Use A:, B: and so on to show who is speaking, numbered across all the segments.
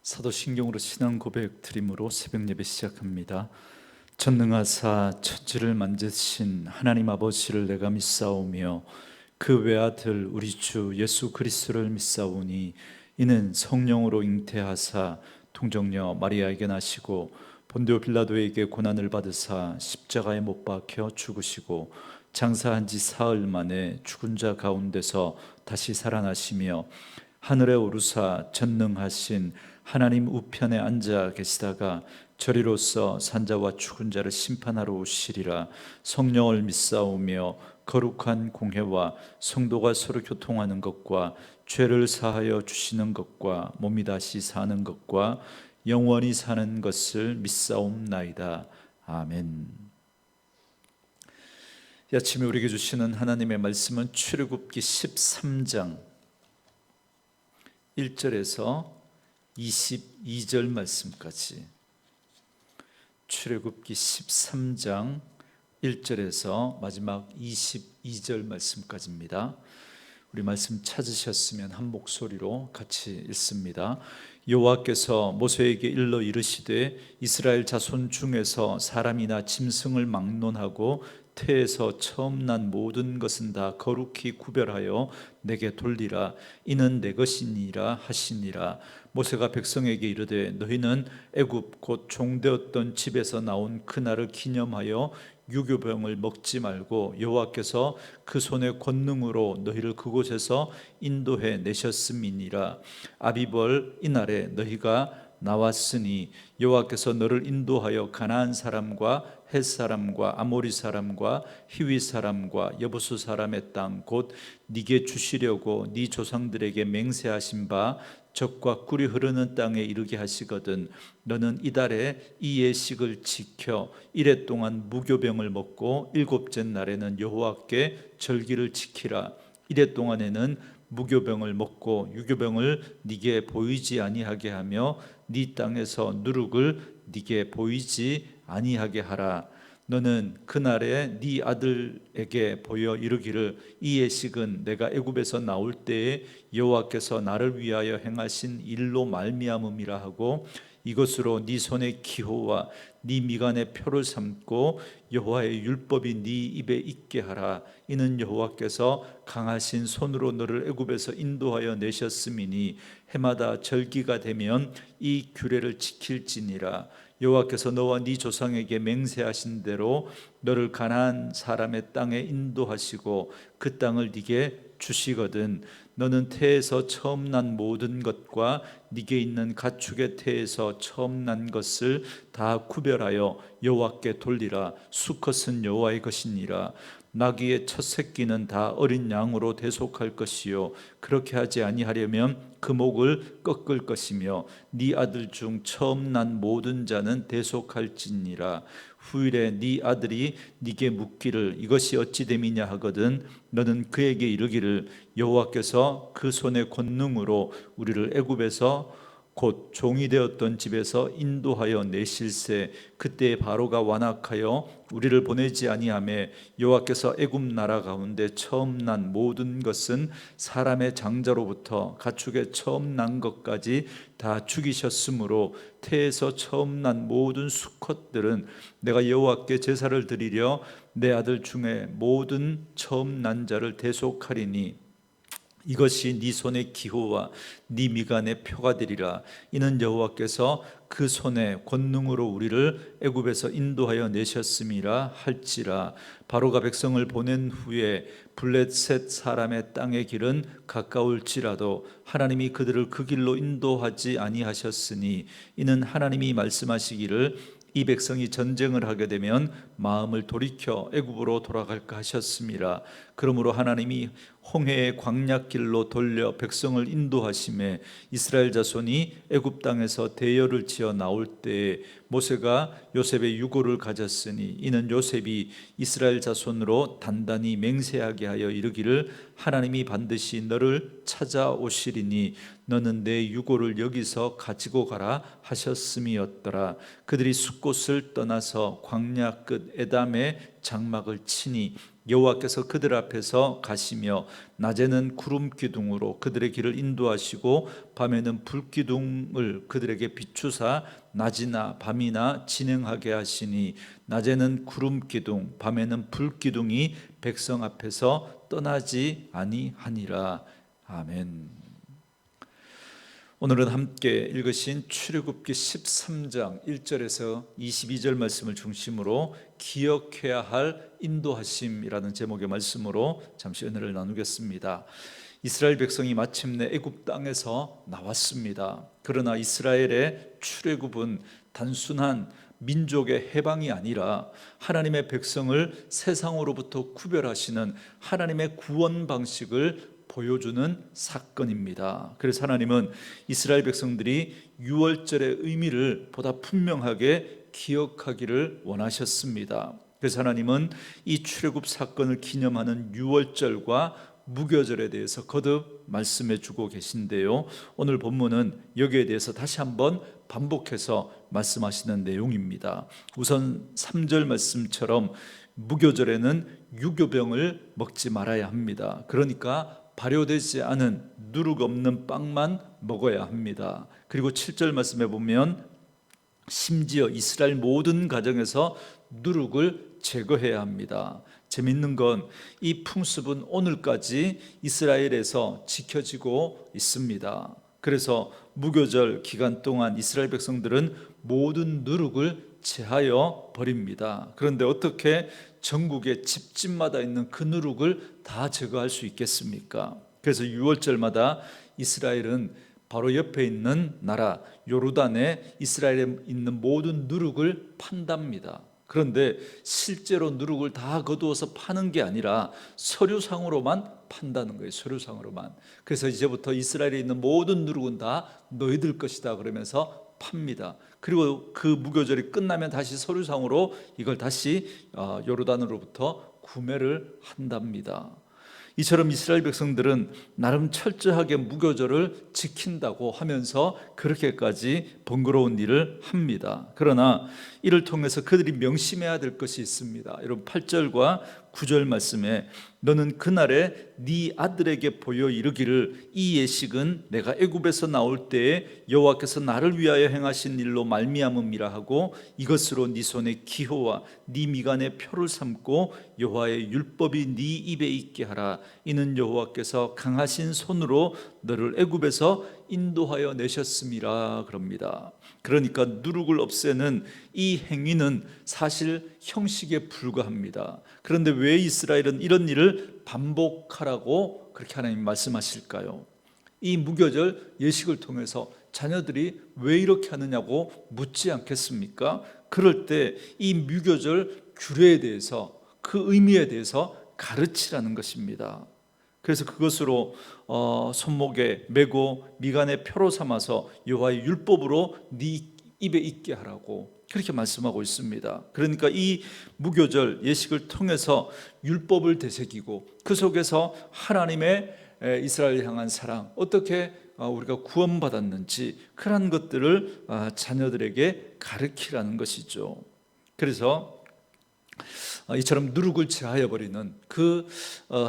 A: 사도신경으로 신앙 고백 드림으로 새벽 예배 시작합니다. 전능하사 천지를 만드신 하나님 아버지를 내가 믿사오며 그 외아들 우리 주 예수 그리스도를 믿사오니 이는 성령으로 잉태하사 동정녀 마리아에게 나시고 본디오 빌라도에게 고난을 받으사 십자가에 못 박혀 죽으시고 장사한 지 사흘 만에 죽은 자 가운데서 다시 살아나시며 하늘에 오르사 전능하신 하나님 우편에 앉아 계시다가 저리로서 산자와 죽은 자를 심판하러 오시리라. 성령을 믿사오며 거룩한 공회와 성도가 서로 교통하는 것과 죄를 사하여 주시는 것과 몸이 다시 사는 것과 영원히 사는 것을 믿사옵나이다. 아멘. 이 아침에 우리에게 주시는 하나님의 말씀은 출애굽기 13장 1절에서 22절 말씀까지, 출애굽기 13장 1절에서 마지막 22절 말씀까지입니다. 우리 말씀 찾으셨으면 한 목소리로 같이 읽습니다. 여호와께서 모세에게 일러 이르시되 이스라엘 자손 중에서 사람이나 짐승을 막론하고 태에서 처음 난 모든 것은 다 거룩히 구별하여 내게 돌리라. 이는 내 것이니라 하시니라. 모세가 백성에게 이르되 너희는 애굽 곧 종되었던 집에서 나온 그날을 기념하여 유교병을 먹지 말고 여호와께서 그 손의 권능으로 너희를 그곳에서 인도해 내셨음이니라. 아비벌 이날에 너희가 나왔으니 여호와께서 너를 인도하여 가나안 사람과 헷 사람과 아모리 사람과 히위 사람과 여부수 사람의 땅 곧 네게 주시려고 네 조상들에게 맹세하신 바 젖과 꿀이 흐르는 땅에 이르게 하시거든. 너는 이달에 이 예식을 지켜 이레 동안 무교병을 먹고 일곱째 날에는 여호와께 절기를 지키라. 이레 동안에는 무교병을 먹고 유교병을 네게 보이지 아니하게 하며 네 땅에서 누룩을 네게 보이지 아니하게 하라. 너는 그날에 네 아들에게 보여 이르기를 이 예식은 내가 애굽에서 나올 때에 여호와께서 나를 위하여 행하신 일로 말미암음이라 하고 이것으로 네 손의 기호와 네 미간의 표를 삼고 여호와의 율법이 네 입에 있게 하라. 이는 여호와께서 강하신 손으로 너를 애굽에서 인도하여 내셨음이니 해마다 절기가 되면 이 규례를 지킬지니라. 여호와께서 너와 네 조상에게 맹세하신 대로 너를 가나안 사람의 땅에 인도하시고 그 땅을 네게 주시거든. 너는 태에서 처음 난 모든 것과 네게 있는 가축의 태에서 처음 난 것을 다 구별하여 여호와께 돌리라. 수컷은 여호와의 것이니라. 나귀의 첫 새끼는 다 어린 양으로 대속할 것이요 그렇게 하지 아니하려면 그 목을 꺾을 것이며 네 아들 중 처음 난 모든 자는 대속할지니라. 후일에 네 아들이 네게 묻기를 이것이 어찌 됨이냐 하거든 너는 그에게 이르기를 여호와께서 그 손의 권능으로 우리를 애굽에서 곧 종이 되었던 집에서 인도하여 내실세 그때 바로가 완악하여 우리를 보내지 아니하매 여호와께서 애굽 나라 가운데 처음 난 모든 것은 사람의 장자로부터 가축의 처음 난 것까지 다 죽이셨으므로 태에서 처음 난 모든 수컷들은 내가 여호와께 제사를 드리려 내 아들 중에 모든 처음 난 자를 대속하리니 이것이 네 손의 기호와 네 미간의 표가 되리라. 이는 여호와께서 그 손의 권능으로 우리를 애굽에서 인도하여 내셨음이라 할지라. 바로가 백성을 보낸 후에 블레셋 사람의 땅의 길은 가까울지라도 하나님이 그들을 그 길로 인도하지 아니하셨으니 이는 하나님이 말씀하시기를 이 백성이 전쟁을 하게 되면 마음을 돌이켜 애굽으로 돌아갈까 하셨음이라. 그러므로 하나님이 홍해의 광야길로 돌려 백성을 인도하심에 이스라엘 자손이 애굽 땅에서 대열을 지어 나올 때에 모세가 요셉의 유고를 가졌으니 이는 요셉이 이스라엘 자손으로 단단히 맹세하게 하여 이르기를 하나님이 반드시 너를 찾아오시리니 너는 내 유고를 여기서 가지고 가라 하셨음이었더라. 그들이 숫곳을 떠나서 광야 끝 에담에 장막을 치니 여호와께서 그들 앞에서 가시며 낮에는 구름 기둥으로 그들의 길을 인도하시고 밤에는 불 기둥을 그들에게 비추사 낮이나 밤이나 진행하게 하시니 낮에는 구름 기둥 밤에는 불 기둥이 백성 앞에서 떠나지 아니하니라. 아멘. 오늘은 함께 읽으신 출애굽기 13장 1절에서 22절 말씀을 중심으로 기억해야 할 인도하심이라는 제목의 말씀으로 잠시 은혜를 나누겠습니다. 이스라엘 백성이 마침내 애굽 땅에서 나왔습니다. 그러나 이스라엘의 출애굽은 단순한 민족의 해방이 아니라 하나님의 백성을 세상으로부터 구별하시는 하나님의 구원 방식을 보여주는 사건입니다. 그래서 하나님은 이스라엘 백성들이 유월절의 의미를 보다 분명하게 기억하기를 원하셨습니다. 그래서 하나님은 이 출애굽 사건을 기념하는 유월절과 무교절에 대해서 거듭 말씀해 주고 계신데요, 오늘 본문은 여기에 대해서 다시 한번 반복해서 말씀하시는 내용입니다. 우선 3절 말씀처럼 무교절에는 유교병을 먹지 말아야 합니다. 그러니까 발효되지 않은 누룩 없는 빵만 먹어야 합니다. 그리고 7절 말씀에 보면 심지어 이스라엘 모든 가정에서 누룩을 제거해야 합니다. 재밌는 건 이 풍습은 오늘까지 이스라엘에서 지켜지고 있습니다. 그래서 무교절 기간 동안 이스라엘 백성들은 모든 누룩을 제하여 버립니다. 그런데 어떻게 전국의 집집마다 있는 그 누룩을 다 제거할 수 있겠습니까? 그래서 유월절마다 이스라엘은 바로 옆에 있는 나라 요르단에 이스라엘에 있는 모든 누룩을 판답니다. 그런데 실제로 누룩을 다 거두어서 파는 게 아니라 서류상으로만 판다는 거예요. 서류상으로만. 그래서 이제부터 이스라엘에 있는 모든 누룩은 다 너희들 것이다 그러면서 팝니다. 그리고 그 무교절이 끝나면 다시 서류상으로 이걸 다시 요르단으로부터 구매를 한답니다. 이처럼 이스라엘 백성들은 나름 철저하게 무교절을 지킨다고 하면서 그렇게까지 번거로운 일을 합니다. 그러나 이를 통해서 그들이 명심해야 될 것이 있습니다. 여러분 8절과 9절 말씀에 너는 그날에 네 아들에게 보여 이르기를 이 예식은 내가 애굽에서 나올 때에 여호와께서 나를 위하여 행하신 일로 말미암음이라 하고 이것으로 네 손에 기호와 네 미간에 표를 삼고 여호와의 율법이 네 입에 있게 하라. 이는 여호와께서 강하신 손으로 너를 애굽에서 인도하여 내셨음이라 그럽니다. 그러니까 누룩을 없애는 이 행위는 사실 형식에 불과합니다. 그런데 왜 이스라엘은 이런 일을 반복하라고 그렇게 하나님 말씀하실까요? 이 무교절 예식을 통해서 자녀들이 왜 이렇게 하느냐고 묻지 않겠습니까? 그럴 때 이 무교절 규례에 대해서 그 의미에 대해서 가르치라는 것입니다. 그래서 그것으로 손목에 메고 미간에 표로 삼아서 여호와의 율법으로 네 입에 있게 하라고 그렇게 말씀하고 있습니다. 그러니까 이 무교절 예식을 통해서 율법을 되새기고 그 속에서 하나님의 이스라엘 향한 사랑, 어떻게 우리가 구원받았는지 그런 것들을 자녀들에게 가르치라는 것이죠. 그래서 이처럼 누룩을 제하여 버리는 그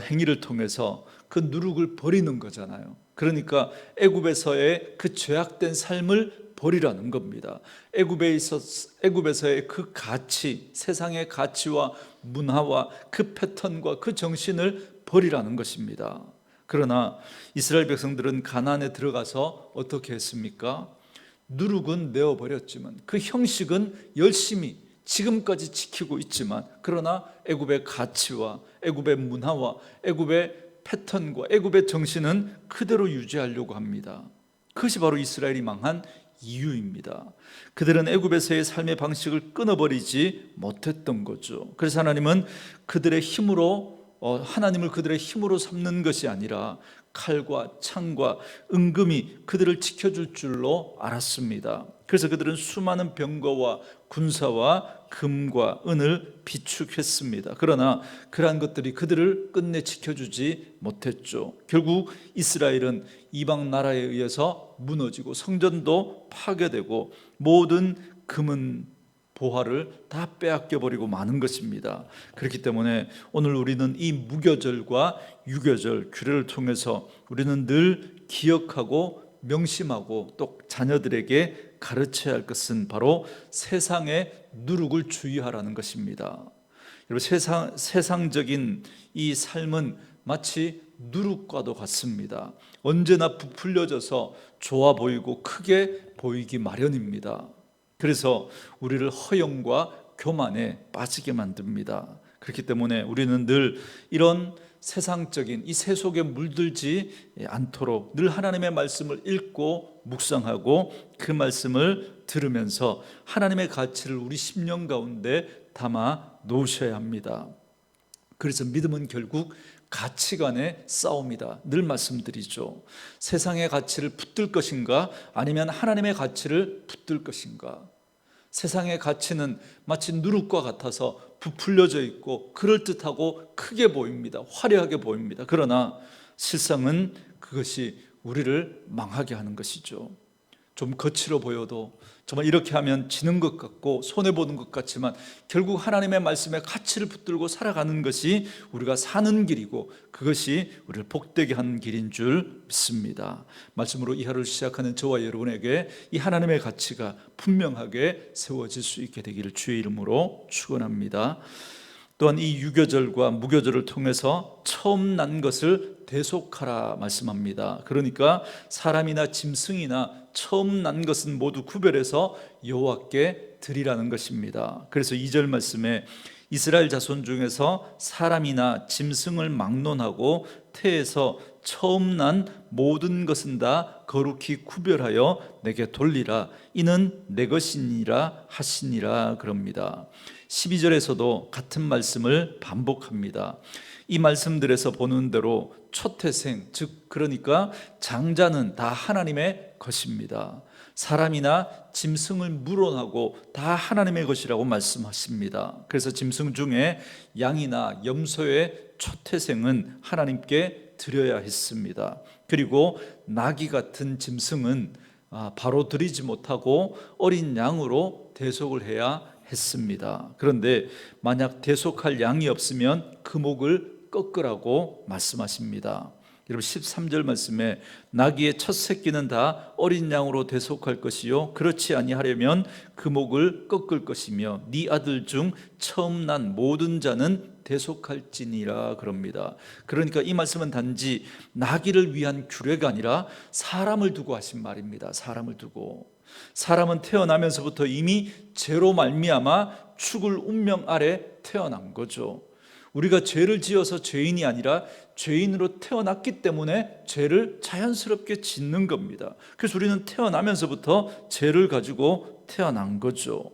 A: 행위를 통해서 그 누룩을 버리는 거잖아요. 그러니까 애굽에서의 그 죄악된 삶을 버리라는 겁니다. 애굽에서의 그 가치, 세상의 가치와 문화와 그 패턴과 그 정신을 버리라는 것입니다. 그러나 이스라엘 백성들은 가나안에 들어가서 어떻게 했습니까? 누룩은 내어버렸지만 그 형식은 열심히 지금까지 지키고 있지만, 그러나 애굽의 가치와 애굽의 문화와 애굽의 패턴과 애굽의 정신은 그대로 유지하려고 합니다. 그것이 바로 이스라엘이 망한 이유입니다. 그들은 애굽에서의 삶의 방식을 끊어버리지 못했던 거죠. 그래서 하나님은 그들의 힘으로 하나님을 그들의 힘으로 삼는 것이 아니라 칼과 창과 은금이 그들을 지켜줄 줄로 알았습니다. 그래서 그들은 수많은 병거와 군사와 금과 은을 비축했습니다. 그러나 그러한 것들이 그들을 끝내 지켜주지 못했죠. 결국 이스라엘은 이방 나라에 의해서 무너지고 성전도 파괴되고 모든 금은 보화를 다 빼앗겨 버리고 마는 것입니다. 그렇기 때문에 오늘 우리는 이 무교절과 유교절 규례를 통해서 우리는 늘 기억하고 명심하고 또 자녀들에게 가르쳐야 할 것은 바로 세상의 누룩을 주의하라는 것입니다. 여러분, 세상적인 이 삶은 마치 누룩과도 같습니다. 언제나 부풀려져서 좋아 보이고 크게 보이기 마련입니다. 그래서 우리를 허영과 교만에 빠지게 만듭니다. 그렇기 때문에 우리는 늘 이런 세상적인 이 새 속에 물들지 않도록 늘 하나님의 말씀을 읽고 묵상하고 그 말씀을 들으면서 하나님의 가치를 우리 심령 가운데 담아 놓으셔야 합니다. 그래서 믿음은 결국 가치관의 싸움이다. 늘 말씀드리죠. 세상의 가치를 붙들 것인가 아니면 하나님의 가치를 붙들 것인가. 세상의 가치는 마치 누룩과 같아서 부풀려져 있고 그럴듯하고 크게 보입니다. 화려하게 보입니다. 그러나 실상은 그것이 우리를 망하게 하는 것이죠. 좀 거칠어 보여도 정말 이렇게 하면 지는 것 같고 손해보는 것 같지만 결국 하나님의 말씀에 가치를 붙들고 살아가는 것이 우리가 사는 길이고 그것이 우리를 복되게 하는 길인 줄 믿습니다. 말씀으로 이 하루를 시작하는 저와 여러분에게 이 하나님의 가치가 분명하게 세워질 수 있게 되기를 주의 이름으로 축원합니다. 또한 이 유교절과 무교절을 통해서 처음 난 것을 대속하라 말씀합니다. 그러니까 사람이나 짐승이나 처음 난 것은 모두 구별해서 여호와께 드리라는 것입니다. 그래서 2절 말씀에 이스라엘 자손 중에서 사람이나 짐승을 막론하고 태에서 처음 난 모든 것은 다 거룩히 구별하여 내게 돌리라. 이는 내 것이니라 하시니라 그럽니다. 12절에서도 같은 말씀을 반복합니다. 이 말씀들에서 보는 대로 초태생, 즉 그러니까 장자는 다 하나님의 것입니다. 사람이나 짐승을 물어나고 다 하나님의 것이라고 말씀하십니다. 그래서 짐승 중에 양이나 염소의 초태생은 하나님께 드려야 했습니다. 그리고 나귀 같은 짐승은 바로 드리지 못하고 어린 양으로 대속을 해야 했습니다. 그런데 만약 대속할 양이 없으면 그 목을 꺾으라고 말씀하십니다. 여러분 13절 말씀에 나귀의 첫 새끼는 다 어린 양으로 대속할 것이요 그렇지 아니하려면 그 목을 꺾을 것이며 네 아들 중 처음 난 모든 자는 대속할지니라 그럽니다. 그러니까 이 말씀은 단지 나귀를 위한 규례가 아니라 사람을 두고 하신 말입니다. 사람을 두고. 사람은 태어나면서부터 이미 죄로 말미암아 죽을 운명 아래 태어난 거죠. 우리가 죄를 지어서 죄인이 아니라 죄인으로 태어났기 때문에 죄를 자연스럽게 짓는 겁니다. 그래서 우리는 태어나면서부터 죄를 가지고 태어난 거죠.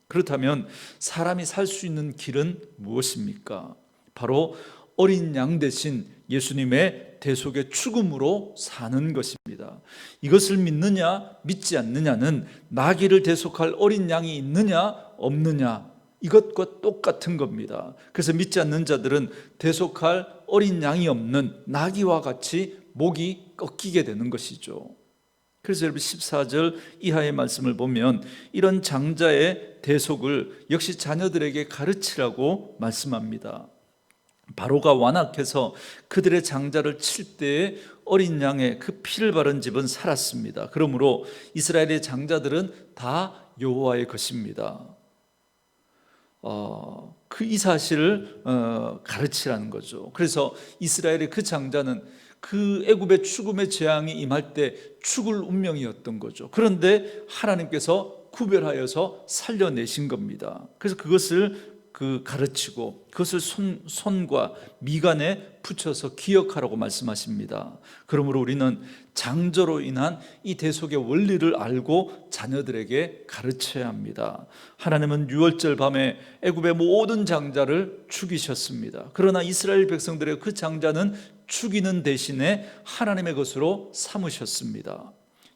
A: 그렇다면 사람이 살 수 있는 길은 무엇입니까? 바로 어린 양 대신 예수님의 대속의 죽음으로 사는 것입니다. 이것을 믿느냐 믿지 않느냐는 나귀를 대속할 어린 양이 있느냐 없느냐 이것과 똑같은 겁니다. 그래서 믿지 않는 자들은 대속할 어린 양이 없는 나귀와 같이 목이 꺾이게 되는 것이죠. 그래서 여러분 14절 이하의 말씀을 보면 이런 장자의 대속을 역시 자녀들에게 가르치라고 말씀합니다. 바로가 완악해서 그들의 장자를 칠 때에 어린 양의 그 피를 바른 집은 살았습니다. 그러므로 이스라엘의 장자들은 다 여호와의 것입니다. 이 사실을 가르치라는 거죠. 그래서 이스라엘의 그 장자는 그 애굽의 죽음의 재앙이 임할 때 죽을 운명이었던 거죠. 그런데 하나님께서 구별하여서 살려내신 겁니다. 그래서 그것을 가르치고 그것을 손과 미간에 붙여서 기억하라고 말씀하십니다. 그러므로 우리는 장저로 인한 이 대속의 원리를 알고 자녀들에게 가르쳐야 합니다. 하나님은 유월절 밤에 애굽의 모든 장자를 죽이셨습니다. 그러나 이스라엘 백성들의 그 장자는 죽이는 대신에 하나님의 것으로 삼으셨습니다.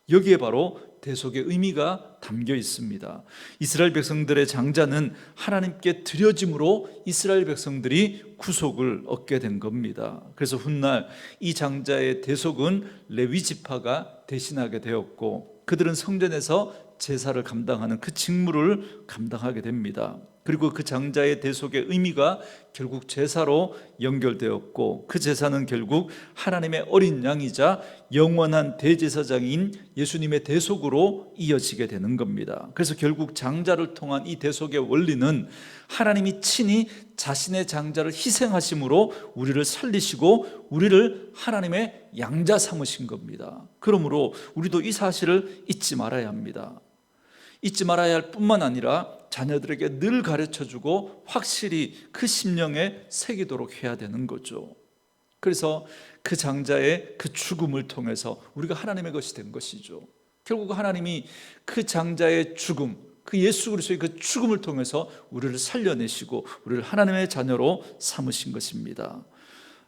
A: 여기에 바로 대속의 의미가 담겨 있습니다. 이스라엘 백성들의 장자는 하나님께 드려짐으로 이스라엘 백성들이 구속을 얻게 된 겁니다. 그래서 훗날 이 장자의 대속은 레위 지파가 대신하게 되었고 그들은 성전에서 제사를 감당하는 그 직무를 감당하게 됩니다. 그리고 그 장자의 대속의 의미가 결국 제사로 연결되었고, 그 제사는 결국 하나님의 어린 양이자 영원한 대제사장인 예수님의 대속으로 이어지게 되는 겁니다. 그래서 결국 장자를 통한 이 대속의 원리는 하나님이 친히 자신의 장자를 희생하심으로 우리를 살리시고 우리를 하나님의 양자 삼으신 겁니다. 그러므로 우리도 이 사실을 잊지 말아야 합니다. 잊지 말아야 할 뿐만 아니라 자녀들에게 늘 가르쳐주고 확실히 그 심령에 새기도록 해야 되는 거죠. 그래서 그 장자의 그 죽음을 통해서 우리가 하나님의 것이 된 것이죠. 결국 하나님이 그 장자의 죽음, 그 예수 그리스도의 그 죽음을 통해서 우리를 살려내시고 우리를 하나님의 자녀로 삼으신 것입니다.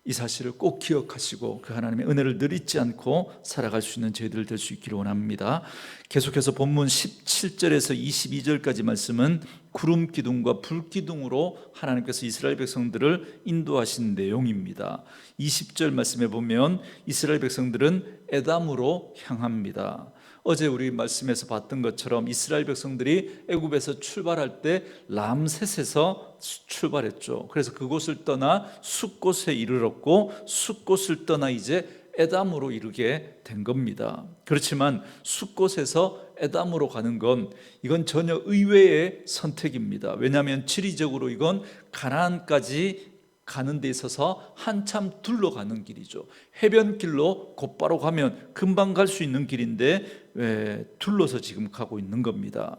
A: 이 사실을 꼭 기억하시고 그 하나님의 은혜를 늘 잊지 않고 살아갈 수 있는 저희들 될 수 있기를 원합니다. 계속해서 본문 17절에서 22절까지 말씀은 구름 기둥과 불 기둥으로 하나님께서 이스라엘 백성들을 인도하신 내용입니다. 20절 말씀에 보면 이스라엘 백성들은 에담으로 향합니다. 어제 우리 말씀에서 봤던 것처럼 이스라엘 백성들이 애굽에서 출발할 때 람셋에서 출발했죠. 그래서 그곳을 떠나 숫곳에 이르렀고 숫곳을 떠나 이제 에담으로 이르게 된 겁니다. 그렇지만 숫곳에서 에담으로 가는 건 이건 전혀 의외의 선택입니다. 왜냐하면 지리적으로 이건 가나안까지 가는 데 있어서 한참 둘러가는 길이죠. 해변길로 곧바로 가면 금방 갈 수 있는 길인데 왜 둘러서 지금 가고 있는 겁니다.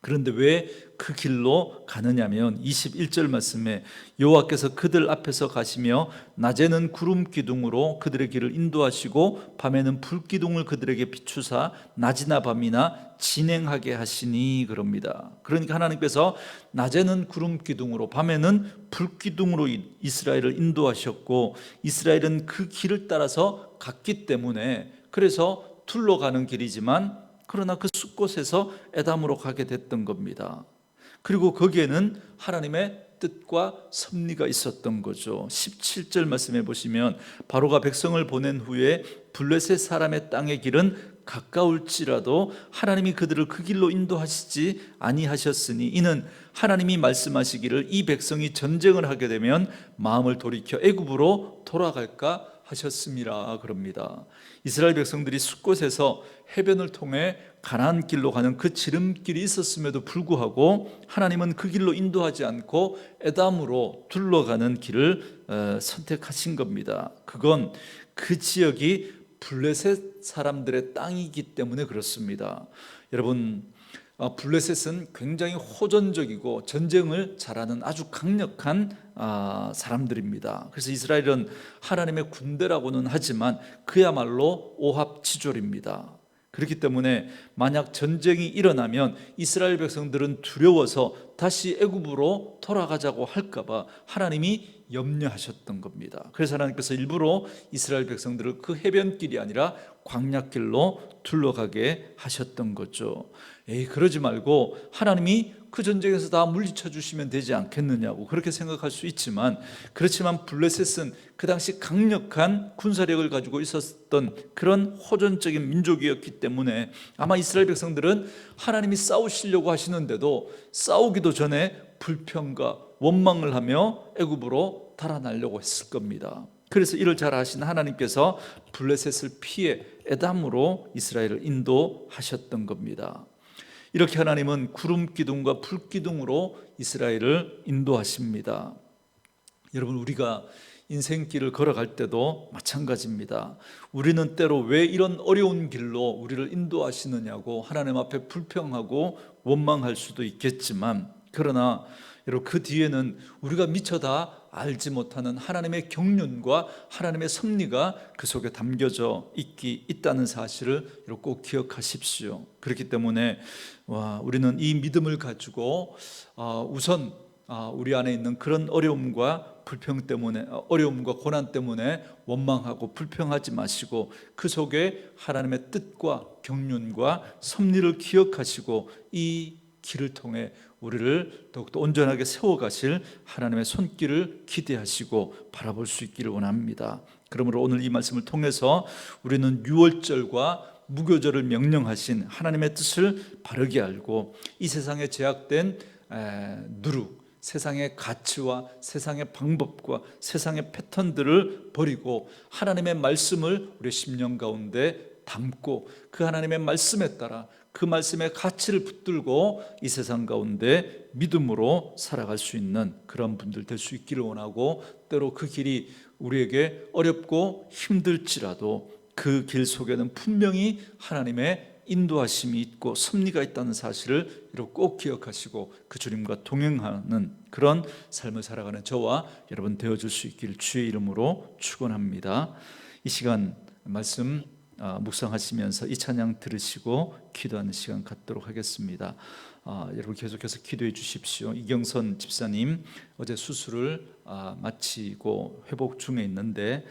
A: 그런데 왜 그 길로 가느냐면 21절 말씀에 여호와께서 그들 앞에서 가시며 낮에는 구름 기둥으로 그들의 길을 인도하시고 밤에는 불 기둥을 그들에게 비추사 낮이나 밤이나 진행하게 하시니 그럽니다. 그러니까 하나님께서 낮에는 구름 기둥으로 밤에는 불 기둥으로 이스라엘을 인도하셨고 이스라엘은 그 길을 따라서 갔기 때문에 그래서 둘러가는 길이지만 그러나 그 숲곳에서 에담으로 가게 됐던 겁니다. 그리고 거기에는 하나님의 뜻과 섭리가 있었던 거죠. 17절 말씀해 보시면 바로가 백성을 보낸 후에 블레셋 사람의 땅의 길은 가까울지라도 하나님이 그들을 그 길로 인도하시지 아니하셨으니 이는 하나님이 말씀하시기를 이 백성이 전쟁을 하게 되면 마음을 돌이켜 애굽으로 돌아갈까 하셨음이라 그럽니다. 이스라엘 백성들이 숫곳에서 해변을 통해 가나안 길로 가는 그 지름길이 있었음에도 불구하고 하나님은 그 길로 인도하지 않고 에담으로 둘러가는 길을 선택하신 겁니다. 그건 그 지역이 블레셋 사람들의 땅이기 때문에 그렇습니다. 여러분, 블레셋은 굉장히 호전적이고 전쟁을 잘하는 아주 강력한 사람들입니다. 그래서 이스라엘은 하나님의 군대라고는 하지만 그야말로 오합지졸입니다. 그렇기 때문에 만약 전쟁이 일어나면 이스라엘 백성들은 두려워서 다시 애굽으로 돌아가자고 할까봐 하나님이 염려하셨던 겁니다. 그래서 하나님께서 일부러 이스라엘 백성들을 그 해변길이 아니라 광야길로 둘러가게 하셨던 거죠. 그러지 말고 하나님이 그 전쟁에서 다 물리쳐 주시면 되지 않겠느냐고 그렇게 생각할 수 있지만, 그렇지만 블레셋은 그 당시 강력한 군사력을 가지고 있었던 그런 호전적인 민족이었기 때문에 아마 이스라엘 백성들은 하나님이 싸우시려고 하시는데도 싸우기도 전에 불평과 원망을 하며 애굽으로 달아나려고 했을 겁니다. 그래서 이를 잘 아신 하나님께서 블레셋을 피해 에담으로 이스라엘을 인도하셨던 겁니다. 이렇게 하나님은 구름 기둥과 불 기둥으로 이스라엘을 인도하십니다. 여러분, 우리가 인생길을 걸어갈 때도 마찬가지입니다. 우리는 때로 왜 이런 어려운 길로 우리를 인도하시느냐고 하나님 앞에 불평하고 원망할 수도 있겠지만, 그러나 여러분, 그 뒤에는 우리가 미처 다 알지 못하는 하나님의 경륜과 하나님의 섭리가 그 속에 담겨져 있다는 사실을 여러분 꼭 기억하십시오. 그렇기 때문에 우리는 이 믿음을 가지고 우선 우리 안에 있는 그런 어려움과 불평 때문에, 어려움과 고난 때문에 원망하고 불평하지 마시고 그 속에 하나님의 뜻과 경륜과 섭리를 기억하시고 이 길을 통해 우리를 더욱더 온전하게 세워가실 하나님의 손길을 기대하시고 바라볼 수 있기를 원합니다. 그러므로 오늘 이 말씀을 통해서 우리는 유월절과 무교절을 명령하신 하나님의 뜻을 바르게 알고 이 세상에 제약된 누룩, 세상의 가치와 세상의 방법과 세상의 패턴들을 버리고 하나님의 말씀을 우리의 심령 가운데 담고 그 하나님의 말씀에 따라 그 말씀의 가치를 붙들고 이 세상 가운데 믿음으로 살아갈 수 있는 그런 분들 될 수 있기를 원하고, 때로 그 길이 우리에게 어렵고 힘들지라도 그 길 속에는 분명히 하나님의 인도하심이 있고 섭리가 있다는 사실을 꼭 기억하시고 그 주님과 동행하는 그런 삶을 살아가는 저와 여러분 되어줄 수 있기를 주의 이름으로 축원합니다. 이 시간 말씀 묵상하시면서 이 찬양 들으시고 기도하는 시간 갖도록 하겠습니다. 여러분 계속해서 기도해 주십시오. 이경선 집사님 어제 수술을 마치고 회복 중에 있는데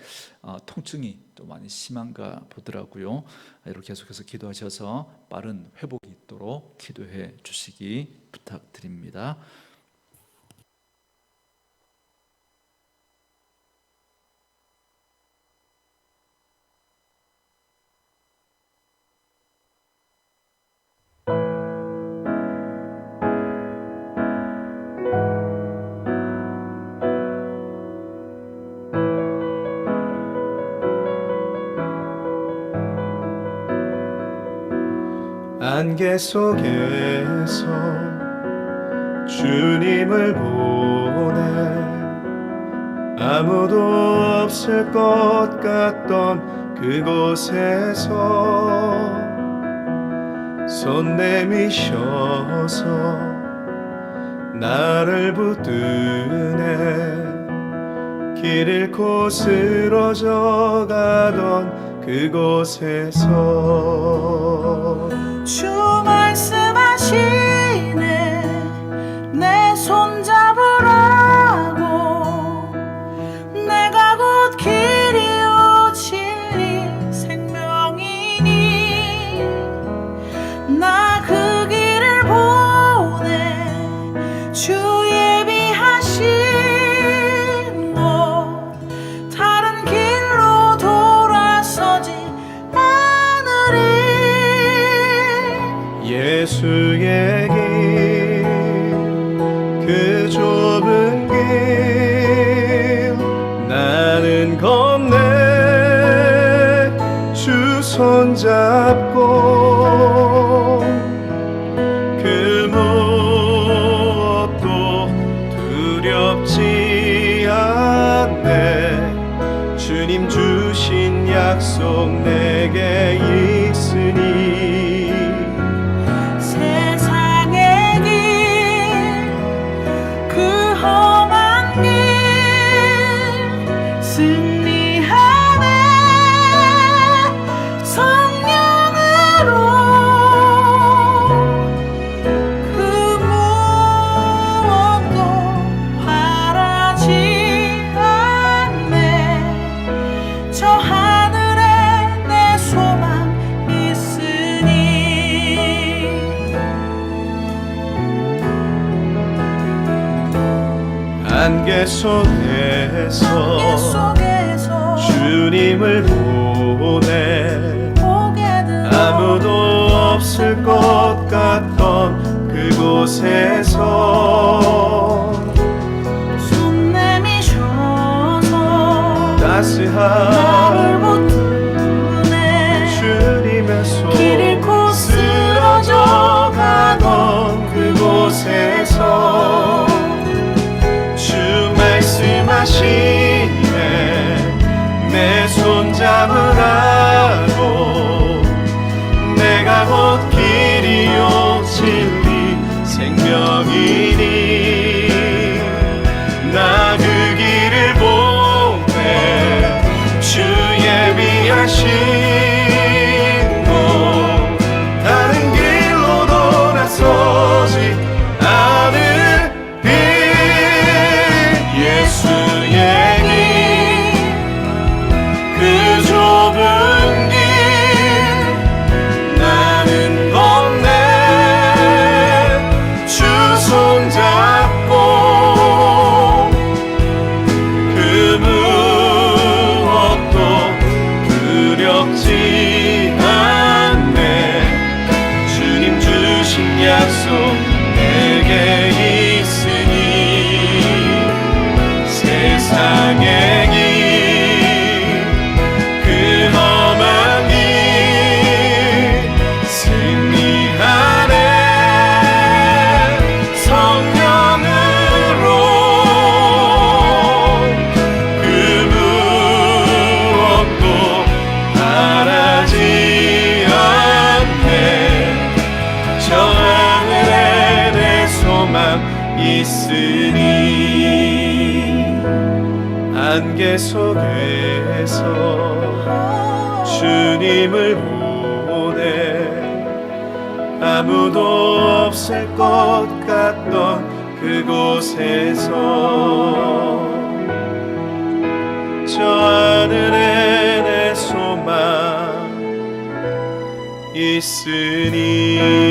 A: 통증이 또 많이 심한가 보더라고요. 여러분 계속해서 기도하셔서 빠른 회복이 있도록 기도해 주시기 부탁드립니다.
B: 안개 속에서 주님을 보내 아무도 없을 것 같던 그곳에서 손 내미셔서 나를 붙드네 길 잃고 쓰러져 가던 그곳에서
C: 주 말씀하시네 내 손 잡으라고 내가 곧 길이요 진리 생명이니 나 그 길을 보내 주 예비하신 곳 다른 길로 돌아서지
B: 예수의 길 그 좁은 길 나는 건네 주 손잡고 그 무엇도 두렵지 않네 주님 주신 약속 내게 있으니 안개 속에서 주님을 보내 아무도 없을 것 같던 그곳에서
C: 손 내미셔서
B: 따스한
C: 나를 붙드네
B: 주님의 손
C: 길 잃고
B: 쓰러져 가던 그곳에서 말씀하시네 내 손 잡으라고 내가 곧 길이요 진리 생명이니 나 그 길을 보내 주 예비하신 곳 다른 길로 돌아서지 않을 예수의 길 그 좁은 길 나는 안개 속에서 주님을 보내 아무도 없을 것 같던 그곳에서 저 하늘에 내 소망 있으니